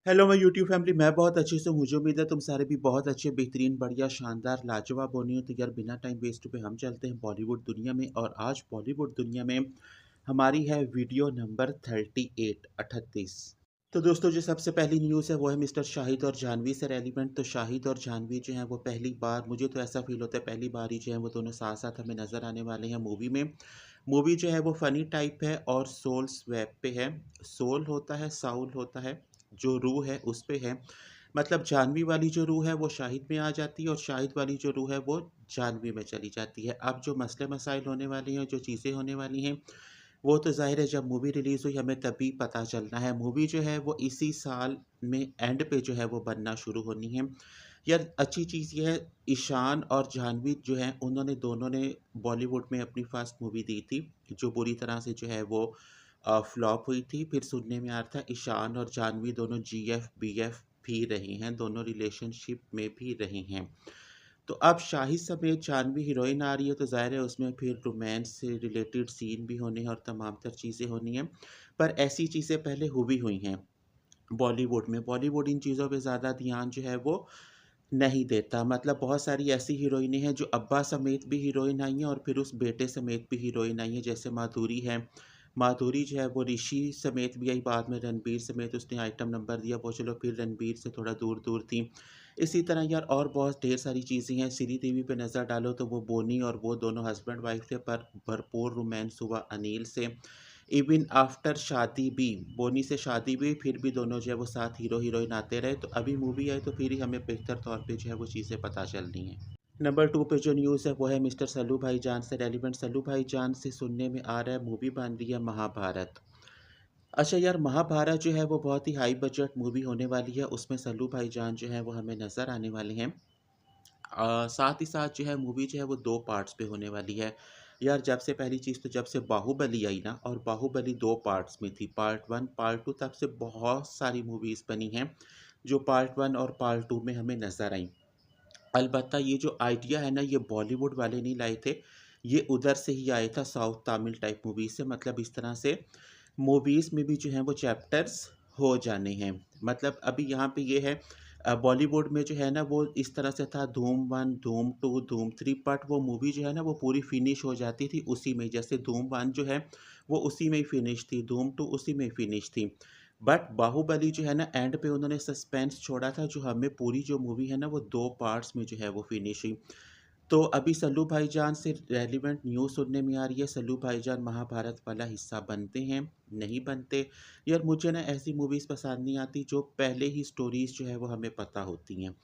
Hello मैं YouTube family. मैं बहुत अच्छे से हूँ। मुझे उम्मीद है तुम सारे भी बहुत अच्छे, बेहतरीन, बढ़िया, शानदार, लाजवाब होनी हो। तो यार बिना टाइम वेस्ट पे हम चलते हैं बॉलीवुड दुनिया में। और आज बॉलीवुड दुनिया में हमारी है वीडियो नंबर 38। तो दोस्तों जो सबसे पहली न्यूज़ है वो है मिस्टर शाहिद और जानवी से रेलिवेंट। तो शाहिद और जानवी जो हैं वो पहली बार, मुझे तो ऐसा फील होता है पहली बार ही जो है वो दोनों साथ साथ हमें नज़र आने वाले हैं मूवी में। मूवी जो है वो फ़नी टाइप है और सोल स्वैप पे है। सोल होता है, साउल होता है, जो रूह है उस पे है। मतलब जानवी वाली जो रूह है वो शाहिद में आ जाती है और शाहिद वाली जो रूह है वो जानवी में चली जाती है। अब जो मसले मसाइल होने वाले हैं, जो चीज़ें होने वाली हैं, वो तो ज़ाहिर है जब मूवी रिलीज़ हुई हमें तभी पता चलना है। मूवी जो है वो इसी साल में एंड पे जो है वो बनना शुरू होनी है। यार अच्छी चीज़ ये है, ईशान और जाह्नवी जो हैं उन्होंने दोनों ने बॉलीवुड में अपनी फर्स्ट मूवी दी थी, जो बुरी तरह से जो है वो फ्लॉप हुई थी। फिर सुनने में आ रहा था ईशान और जाह्नवी दोनों जीएफ बीएफ भी रही हैं, दोनों रिलेशनशिप में भी रही हैं। तो अब शाहिद समेत जाह्नवी हीरोइन आ रही है तो ज़ाहिर है उसमें फिर रोमांस से रिलेटेड सीन भी होने हैं और तमाम तर चीज़ें होनी हैं। पर ऐसी चीज़ें पहले हुई हुई हैं बॉलीवुड में। बॉलीवुड इन चीज़ों पे ज़्यादा ध्यान जो है वो नहीं देता। मतलब बहुत सारी ऐसी हीरोइनें हैं जो अब्बा समेत भी हीरोइन आई हैं और फिर उस बेटे समेत भी हीरोइन आई हैं, जैसे माधुरी है। माधुरी जो है वो ऋषि समेत भी आई, बाद में रणबीर समेत उसने आइटम नंबर दिया, वो चलो फिर रणबीर से थोड़ा दूर दूर थी। इसी तरह यार और बहुत ढेर सारी चीज़ें हैं। श्रीदेवी पे नज़र डालो तो वो बोनी और वो दोनों हस्बैंड वाइफ थे, पर भरपूर रोमांस हुआ अनिल से। इवन आफ्टर शादी भी, बोनी से शादी भी, फिर भी दोनों जो है वो साथ हीरो हीरोइन आते रहे। तो अभी मूवी आई तो फिर ही हमें बेहतर तौर पे जो है वो चीज़ें पता चलनी हैं। नंबर 2 पे जो न्यूज़ है वो है मिस्टर सल्लू भाईजान से रेलिवेंट। सल्लू भाईजान से सुनने में आ रहा है मूवी बन रही है महाभारत। अच्छा यार, महाभारत जो है वो बहुत ही हाई बजट मूवी होने वाली है। उसमें सल्लू भाईजान जो है वो हमें नज़र आने वाले हैं। साथ ही साथ जो है मूवी जो है वो 2 पार्ट्स पे होने वाली है। यार जब से पहली चीज़ तो जब से बाहुबली आई ना, और बाहुबली 2 पार्ट्स में थी, पार्ट 1, पार्ट 2, तब से बहुत सारी मूवीज़ बनी हैं, जो पार्ट 1 और पार्ट 2 में हमें नज़र आईं। अलबत्ता ये जो आइडिया है ना, ये बॉलीवुड वाले नहीं लाए थे, ये उधर से ही आया था, साउथ तमिल टाइप मूवी से। मतलब इस तरह से मूवीज़ में भी जो हैं वो चैप्टर्स हो जाने हैं। मतलब अभी यहाँ पे ये है, बॉलीवुड में जो है ना वो इस तरह से था, धूम 1, धूम 2, धूम 3, बट वो मूवी जो है ना वो पूरी फिनिश हो जाती थी उसी में। जैसे धूम 1 जो है वो उसी में ही फिनिश थी, धूम 2 उसी में ही फिनिश थी। बट बाहुबली जो है ना एंड पे उन्होंने सस्पेंस छोड़ा था, जो हमें पूरी जो मूवी है ना वो 2 पार्ट्स में जो है वो फिनिश हुई। तो अभी सल्लू भाईजान से रेलिवेंट न्यूज़ सुनने में आ रही है, सल्लू भाईजान महाभारत वाला हिस्सा बनते हैं, नहीं बनते। यार मुझे ना ऐसी मूवीज़ पसंद नहीं आती जो पहले ही स्टोरीज़ जो है वो हमें पता होती हैं।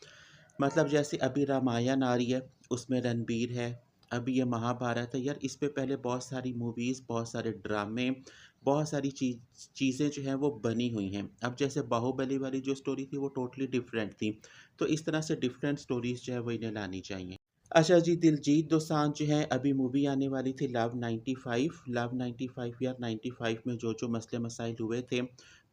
मतलब जैसे अभी रामायण आ रही है, उसमें रणबीर है। अभी ये महाभारत है, यार इस पे पहले बहुत सारी मूवीज़, बहुत सारे ड्रामे, बहुत सारी चीज़ें जो हैं वो बनी हुई हैं। अब जैसे बाहुबली वाली जो स्टोरी थी वो टोटली डिफरेंट थी। तो इस तरह से डिफरेंट स्टोरीज़ जो है वो इन्हें लानी चाहिए। अच्छा जी, दिलजीत दोसांझ जो है अभी मूवी आने वाली थी लव 95। लव 95 यार 95 में जो जो मसले मसाइल हुए थे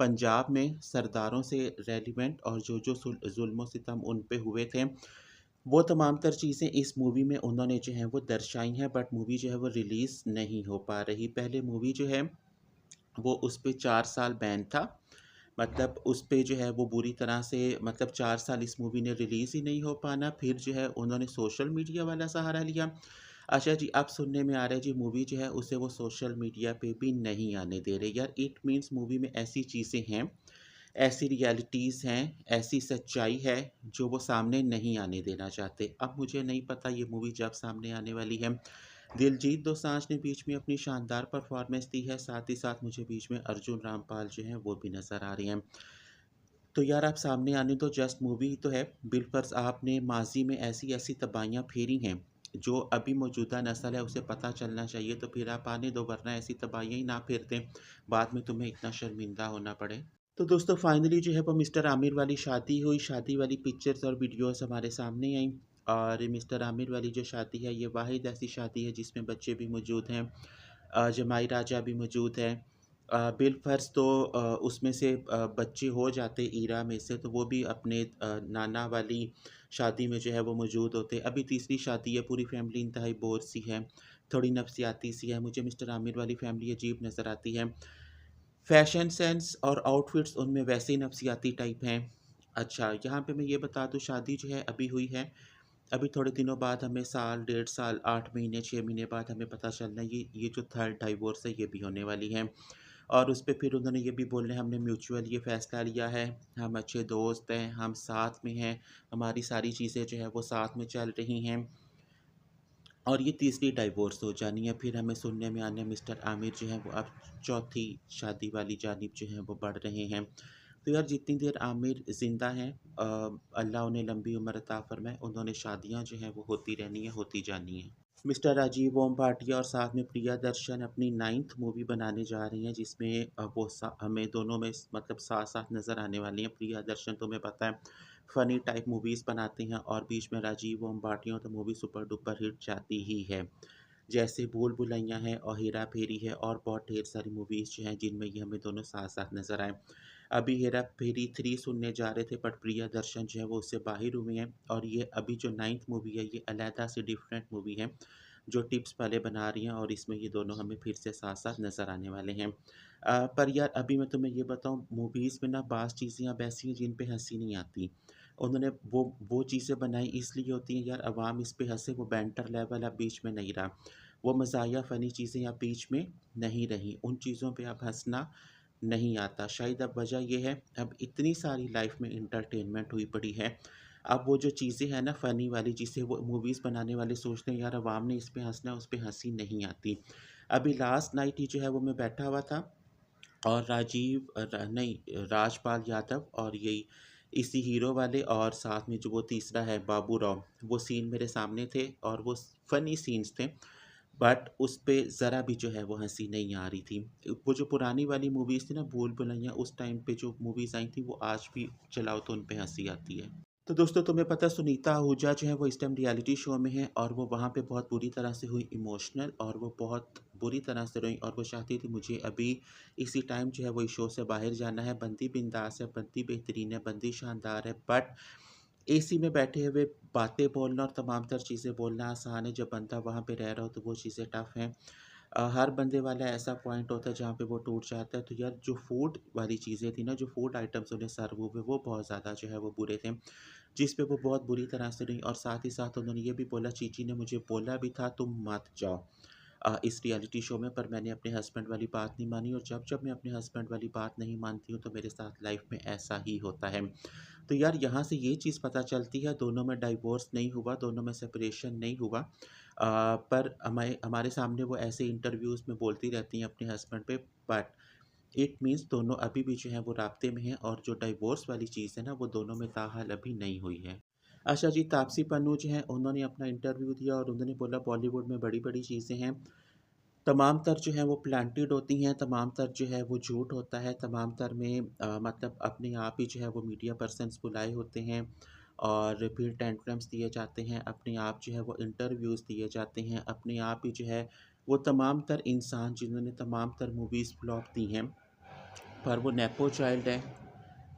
पंजाब में सरदारों से रेलिवेंट, और जो जो जुल्म सितम उन पे हुए थे, वो तमाम तर चीज़ें इस मूवी में उन्होंने जो है वो दर्शाई हैं। बट मूवी जो है वो रिलीज़ नहीं हो पा रही। पहले मूवी जो है वो उस पे 4 साल बैन था। मतलब उस पे जो है वो बुरी तरह से, मतलब 4 साल इस मूवी ने रिलीज़ ही नहीं हो पाना। फिर जो है उन्होंने सोशल मीडिया वाला सहारा लिया। अच्छा जी, अब सुनने में आ रहा है जी मूवी जो है उसे वो सोशल मीडिया पे भी नहीं आने दे रहे। यार इट मीन्स मूवी में ऐसी चीज़ें हैं, ऐसी रियलिटीज़ हैं, ऐसी सच्चाई है जो वो सामने नहीं आने देना चाहते। अब मुझे नहीं पता ये मूवी जब सामने आने वाली है। दिलजीत दोसांझ ने बीच में अपनी शानदार परफॉर्मेंस दी है, साथ ही साथ मुझे बीच में अर्जुन रामपाल जो हैं वो भी नज़र आ रहे हैं। तो यार आप सामने आने दो, जस्ट मूवी ही तो है। बिलफर्ज आपने माज़ी में ऐसी-ऐसी तबाहियाँ फेरी हैं, जो अभी मौजूदा नस्ल है उसे पता चलना चाहिए, तो फिर आप आने दो, वरना ऐसी तबाहियाँ ही ना फेर दें, बाद में तुम्हें इतना शर्मिंदा होना पड़े। तो दोस्तों फाइनली जो है वो मिस्टर आमिर वाली शादी हुई। शादी वाली पिक्चर्स और वीडियोस हमारे सामने आई। और मिस्टर आमिर वाली जो शादी है ये वाहिद ऐसी शादी है जिसमें बच्चे भी मौजूद हैं, जमाई राजा भी मौजूद हैं। बिलफ़र्ज़ तो उसमें से बच्चे हो जाते ईरा में से, तो वो भी अपने नाना वाली शादी में जो है वो मौजूद होते। अभी तीसरी शादी है, पूरी फैमिली इंतहाई बोर सी है, थोड़ी नफसियाती सी है। मुझे मिस्टर आमिर वाली फैमिली अजीब नज़र आती है। फ़ैशन सेंस और आउटफिट्स उनमें वैसे ही नफसियाती टाइप हैं। अच्छा, यहाँ पे मैं ये बता दूँ शादी जो है अभी हुई है। अभी थोड़े दिनों बाद हमें साल, डेढ़ साल, 8 महीने, 6 महीने बाद हमें पता चलना है ये जो थर्ड डाइवोर्स है ये भी होने वाली है। और उस पे फिर उन्होंने ये भी बोलना है हमने म्यूचुअल ये फ़ैसला लिया है, हम अच्छे दोस्त हैं, हम साथ में हैं, हमारी सारी चीज़ें जो है वो साथ में चल रही हैं। और ये तीसरी डाइवोर्स हो जानी है। फिर हमें सुनने में आने मिस्टर आमिर जो हैं वो अब चौथी शादी वाली जानिब जो हैं वो बढ़ रहे हैं। तो यार जितनी देर आमिर ज़िंदा हैं अल्लाह उन्हें लंबी उम्र अता फ़रमाए, उन्होंने शादियाँ जो हैं वो होती रहनी है, होती जानी हैं। मिस्टर राजीव ओम भाटिया और साथ में प्रिया दर्शन अपनी 9th मूवी बनाने जा रही हैं जिसमें वो हमें दोनों में मतलब साथ-साथ नज़र आने वाली हैं। प्रिया दर्शन तुम्हें पता है फ़नी टाइप मूवीज़ बनाती हैं और बीच में राजीव ओम भाटिया तो मूवी सुपर डुपर हिट जाती ही है। जैसे भूल भुलैया है और हेरा फेरी है और बहुत ढेर सारी मूवीज़ जो हैं जिनमें ये हमें दोनों साथ-साथ नज़र आए। अभी हेरा फेरी 3 सुनने जा रहे थे बट प्रिया दर्शन जो है वो उससे बाहिर हुई हैं और ये अभी जो 9th मूवी है ये अलहदा से डिफरेंट मूवी है, जो टिप्स पहले बना रही हैं और इसमें ये दोनों हमें फिर से साथ-साथ नज़र आने वाले हैं। पर यार अभी मैं तुम्हें ये बताऊँ मूवीज़ में ना बाज़ चीज़ें अब ऐसी हैं जिन पे हँसी नहीं आती। उन्होंने वो चीज़ें बनाई इसलिए होती हैं यार अवाम इस पे हँसे, वो बैंटर लेवल अब बीच में नहीं रहा। वो मज़ाहिया फ़नी चीज़ें अब बीच में नहीं रहीं। उन चीज़ों पे अब हँसना नहीं आता। शायद अब वजह ये है, अब इतनी सारी लाइफ़ में एंटरटेनमेंट हुई पड़ी है। अब वो जो चीज़ें हैं ना फ़नी वाली जिसे वो मूवीज़ बनाने वाले सोचते हैं यार अवाम ने इस पे हँसना है, उस पे हँसी नहीं आती। अभी लास्ट नाइट ही जो है वो मैं बैठा हुआ था और राजीव नहीं राजपाल यादव और यही इसी हीरो वाले और साथ में जो वो तीसरा है बाबू राव, वो सीन मेरे सामने थे और वो फ़नी सीन्स थे। बट उस पे ज़रा भी जो है वो हँसी नहीं आ रही थी। वो जो पुरानी वाली मूवीज़ थी ना भूल भुलैया उस टाइम पे जो मूवीज़ आई थी वो आज भी चलाओ तो उन पे हँसी आती है। तो दोस्तों तुम्हें पता है सुनीता आहूजा जो है वो इस टाइम रियलिटी शो में है और वो वहाँ पे बहुत बुरी तरह से हुई इमोशनल और वो बहुत बुरी तरह से रोईं और वो चाहती थी मुझे अभी इसी टाइम जो है वो इस शो से बाहर जाना है। बंदी बिंदास है, बंदी बेहतरीन है, बंदी शानदार है बट एसी में बैठे हुए बातें बोलना और तमाम तर चीज़ें बोलना आसान है, जब बंदा वहाँ पे रह रहा हो तो वो चीज़ें टफ़ हैं। हर बंदे वाला ऐसा पॉइंट होता है जहाँ पे वो टूट जाता है, तो यार जो फूड वाली चीज़ें थी ना, जो फूड आइटम्स उन्हें सर्व हुए वो बहुत ज़्यादा जो है वो बुरे थे, जिस पे वो बहुत बुरी तरह से रहीं और साथ ही साथ उन्होंने ये भी बोला चीची ने मुझे बोला भी था तुम मत जाओ इस रियलिटी शो में, पर मैंने अपने हस्बैंड वाली बात नहीं मानी और जब-जब मैं अपने हस्बैंड वाली बात नहीं मानती हूँ, तो मेरे साथ लाइफ़ में ऐसा ही होता है। तो यार यहाँ से ये चीज़ पता चलती है दोनों में डाइवोर्स नहीं हुआ, दोनों में सेपरेशन नहीं हुआ। पर हमारे हमारे सामने वो ऐसे इंटरव्यूज़ में बोलती रहती हैं अपने हस्बैंड पे बट इट मीन्स दोनों अभी भी जो हैं वो राब्ते में हैं और जो डाइवोर्स वाली चीज़ है ना वो दोनों में ताहाल अभी नहीं हुई है। अच्छा जी, तापसी पन्नू जो हैं उन्होंने अपना इंटरव्यू दिया और उन्होंने बोला बॉलीवुड में बड़ी-बड़ी चीज़ें हैं। तमाम तर जो हैं वो प्लांटेड होती हैं, तमाम तर जो है वो झूठ होता है, तमाम तर में मतलब अपने आप ही जो है वो मीडिया पर्सन्स बुलाए होते हैं और फिर टेंट्रम्स दिए जाते हैं, अपने आप जो है वो इंटरव्यूज़ दिए जाते हैं, अपने आप ही जो है वो तमाम तर इंसान जिन्होंने तमाम तर मूवीज़ फ्लॉप दी हैं, पर वो नेपो चाइल्ड हैं,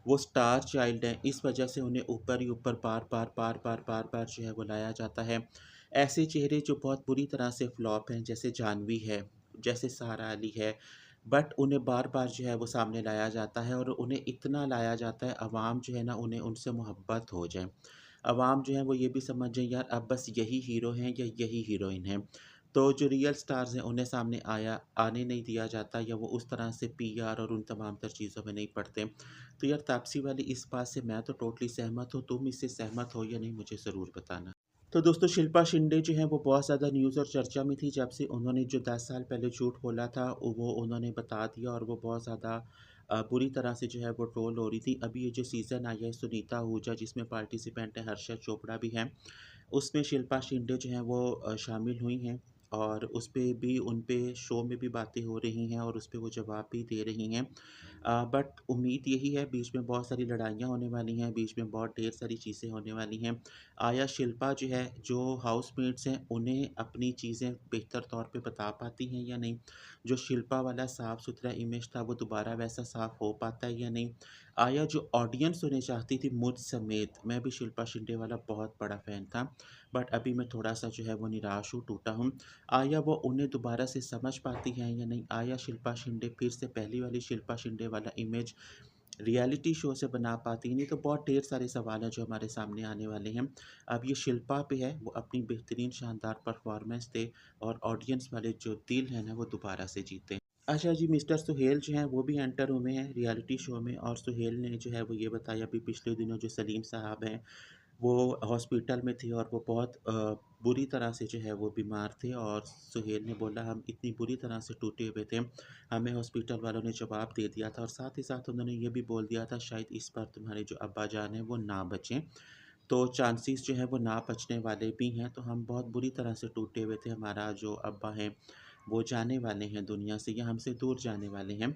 वो स्टार चाइल्ड हैं, इस वजह से उन्हें ऊपर ही ऊपर बार-बार, बार-बार, बार-बार जो है वो लाया जाता है। ऐसे चेहरे जो बहुत बुरी तरह से फ्लॉप हैं, जैसे जाह्नवी है, जैसे सारा अली है, बट उन्हें बार-बार जो है वो सामने लाया जाता है और उन्हें इतना लाया जाता है, अवाम जो है ना उन्हें उनसे मोहब्बत हो जाए। अवाम जो है वो ये भी समझ जाए यार अब बस यही हीरो हैं या यही हीरोइन हैं। तो जो रियल स्टार्स हैं उन्हें सामने आने नहीं दिया जाता या वो उस तरह से पीआर और उन तमाम तर चीज़ों में नहीं पड़ते। तो यार तापसी वाली इस बात से मैं तो टोटली सहमत हूँ, तुम इससे सहमत हो या नहीं मुझे ज़रूर बताना। तो दोस्तों शिल्पा शिंदे जो हैं वो बहुत ज़्यादा न्यूज़ और चर्चा में थी जब से उन्होंने जो 10 साल पहले झूठ बोला था वो उन्होंने बता दिया और वो बहुत ज़्यादा बुरी तरह से जो है वो ट्रोल हो रही थी। अभी ये जो सीज़न आई है सुनीता आहूजा जिसमें पार्टिसिपेंट है हर्षद चोपड़ा भी हैं, उसमें शिल्पा शिंदे जो हैं वो शामिल हुई हैं और उस पे भी उन पे शो में भी बातें हो रही हैं और उस पे वो जवाब भी दे रही हैं। बट उम्मीद यही है बीच में बहुत सारी लड़ाइयाँ होने वाली हैं, बीच में बहुत ढेर सारी चीज़ें होने वाली हैं। आया शिल्पा जो है, जो हाउसमेट्स हैं, उन्हें अपनी चीज़ें बेहतर तौर पे बता पाती हैं या नहीं? जो शिल्पा वाला साफ-सुथरा इमेज था, वो दोबारा वैसा साफ हो पाता है या नहीं? आया जो ऑडियंस उन्हें चाहती थी मुझ समेत, मैं भी शिल्पा शिंदे वाला बहुत बड़ा फ़ैन था, बट अभी मैं थोड़ा-सा जो है वो निराश हूँ, टूटा हूँ। आया वो उन्हें दोबारा से समझ पाती हैं या नहीं? आया शिल्पा शिंदे फिर से पहली वाली शिल्पा शिंदे वाला इमेज रियलिटी शो से बना पाती हैं? नहीं तो बहुत ढेर सारे सवाल हैं जो हमारे सामने आने वाले हैं। अब ये शिल्पा पे है, वो अपनी बेहतरीन शानदार परफ़ॉर्मेंस दे और ऑडियंस वाले जो दिल हैं ना, वो दोबारा से जीतें। अच्छा जी, मिस्टर सुहेल जो हैं वो भी एंटर हुए हैं रियलिटी शो में और सुहेल ने जो है वो ये बताया अभी पिछले दिनों जो सलीम साहब हैं, वो हॉस्पिटल में थे और वो बहुत बुरी तरह से जो है वो बीमार थे और सुहेल ने बोला हम इतनी बुरी तरह से टूटे हुए थे, हमें हॉस्पिटल वालों ने जवाब दे दिया था और साथ ही साथ उन्होंने ये भी बोल दिया था शायद इस बार तुम्हारे जो अब्बा जान हैं वो ना बचें। तो चांसेस जो है वो ना बचने वाले भी हैं, तो हम बहुत बुरी तरह से टूटे हुए थे, हमारा जो अब्बा हैं वो जाने वाले हैं दुनिया से या हमसे दूर जाने वाले हैं।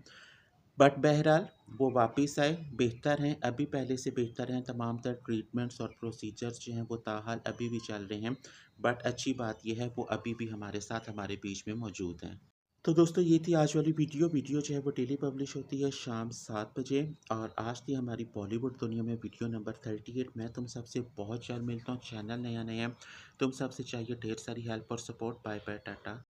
बट बहरहाल वो वापस आए, बेहतर हैं, अभी पहले से बेहतर हैं, तमाम तर ट्रीटमेंट्स और प्रोसीजर्स जो हैं वो ताहाल अभी भी चल रहे हैं। बट अच्छी बात ये है वो अभी भी हमारे साथ हमारे बीच में मौजूद हैं। तो दोस्तों ये थी आज वाली वीडियो जो है वो डेली पब्लिश होती है शाम 7 बजे और आज थी हमारी बॉलीवुड दुनिया में वीडियो नंबर 38। मैं तुम सबसे बहुत जल्द मिलता हूँ, चैनल नया-नया, तुम सबसे चाहिए ढेर सारी हेल्प और सपोर्ट। Bye bye, Tata.